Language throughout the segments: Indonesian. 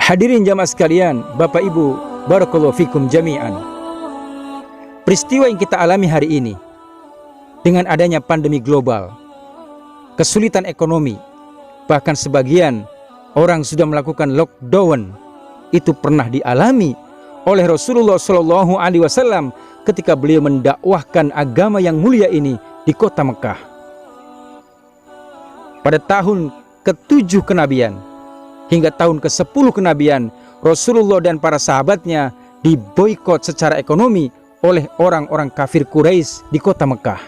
Hadirin jamaah sekalian, Bapak Ibu, barakallahu fikum jami'an. Peristiwa yang kita alami hari ini dengan adanya pandemi global, kesulitan ekonomi, bahkan sebagian orang sudah melakukan lockdown, itu pernah dialami oleh Rasulullah SAW ketika beliau mendakwahkan agama yang mulia ini di kota Mekah. Pada tahun ke-7 kenabian hingga tahun ke-10 kenabian, Rasulullah dan para sahabatnya diboikot secara ekonomi oleh orang-orang kafir Quraisy di kota Mekah.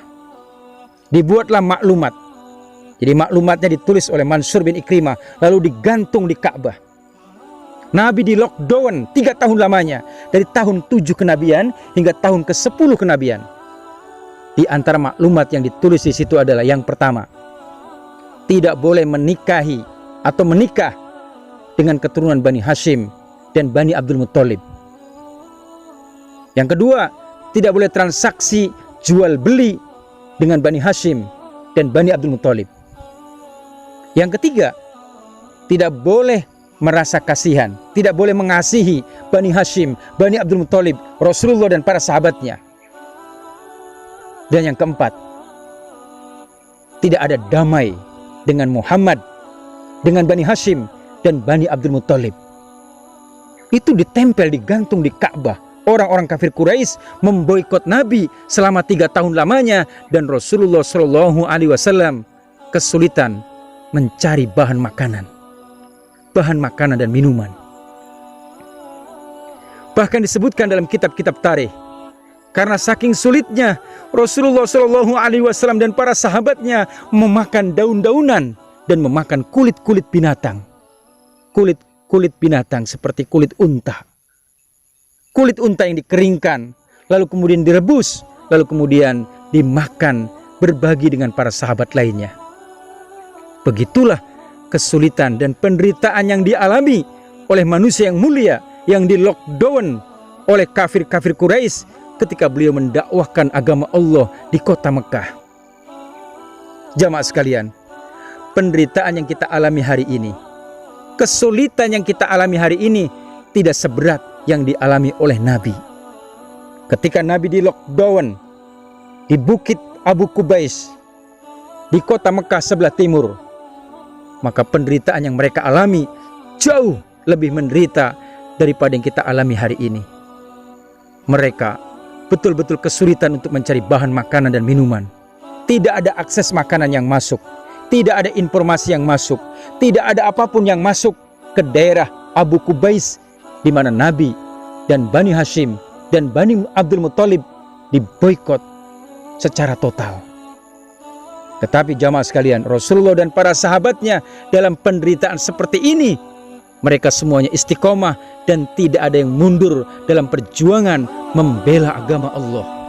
Dibuatlah maklumat. Jadi maklumatnya ditulis oleh Mansur bin Ikrimah, lalu digantung di Ka'bah. Nabi di lockdown 3 tahun lamanya, dari tahun 7 kenabian hingga tahun ke-10 kenabian. Di antara maklumat yang ditulis di situ adalah yang pertama, tidak boleh menikahi atau menikah dengan keturunan Bani Hashim dan Bani Abdul Muttalib. Yang kedua, tidak boleh transaksi jual beli dengan Bani Hashim dan Bani Abdul Muttalib. Yang ketiga, tidak boleh merasa kasihan, tidak boleh mengasihi Bani Hashim, Bani Abdul Muttalib, Rasulullah dan para sahabatnya. Dan yang keempat, tidak ada damai dengan Muhammad, dengan Bani Hashim dan Bani Abdul Muttalib. Itu ditempel, digantung di Ka'bah. Orang-orang kafir Quraisy memboikot Nabi selama 3 tahun lamanya, dan Rasulullah SAW kesulitan mencari bahan makanan dan minuman. Bahkan disebutkan dalam kitab-kitab tarikh, karena saking sulitnya Rasulullah SAW dan para sahabatnya memakan daun-daunan dan memakan kulit-kulit binatang. Kulit binatang seperti kulit unta. Kulit unta yang dikeringkan, lalu kemudian direbus, lalu kemudian dimakan berbagi dengan para sahabat lainnya. Begitulah kesulitan dan penderitaan yang dialami oleh manusia yang mulia, yang di lockdown oleh kafir-kafir Quraisy ketika beliau mendakwahkan agama Allah di kota Mekah. Jamaah sekalian, penderitaan yang kita alami hari ini, kesulitan yang kita alami hari ini tidak seberat yang dialami oleh Nabi. Ketika Nabi di lockdown di Bukit Abu Kubais di kota Mekah sebelah timur, maka penderitaan yang mereka alami jauh lebih menderita daripada yang kita alami hari ini. Mereka betul-betul kesulitan untuk mencari bahan makanan dan minuman. Tidak ada akses makanan yang masuk, tidak ada informasi yang masuk, tidak ada apapun yang masuk ke daerah Abu Kubais di mana Nabi dan Bani Hashim dan Bani Abdul Muttalib diboikot secara total. Tetapi jamaah sekalian, Rasulullah dan para sahabatnya dalam penderitaan seperti ini, mereka semuanya istiqomah dan tidak ada yang mundur dalam perjuangan membela agama Allah.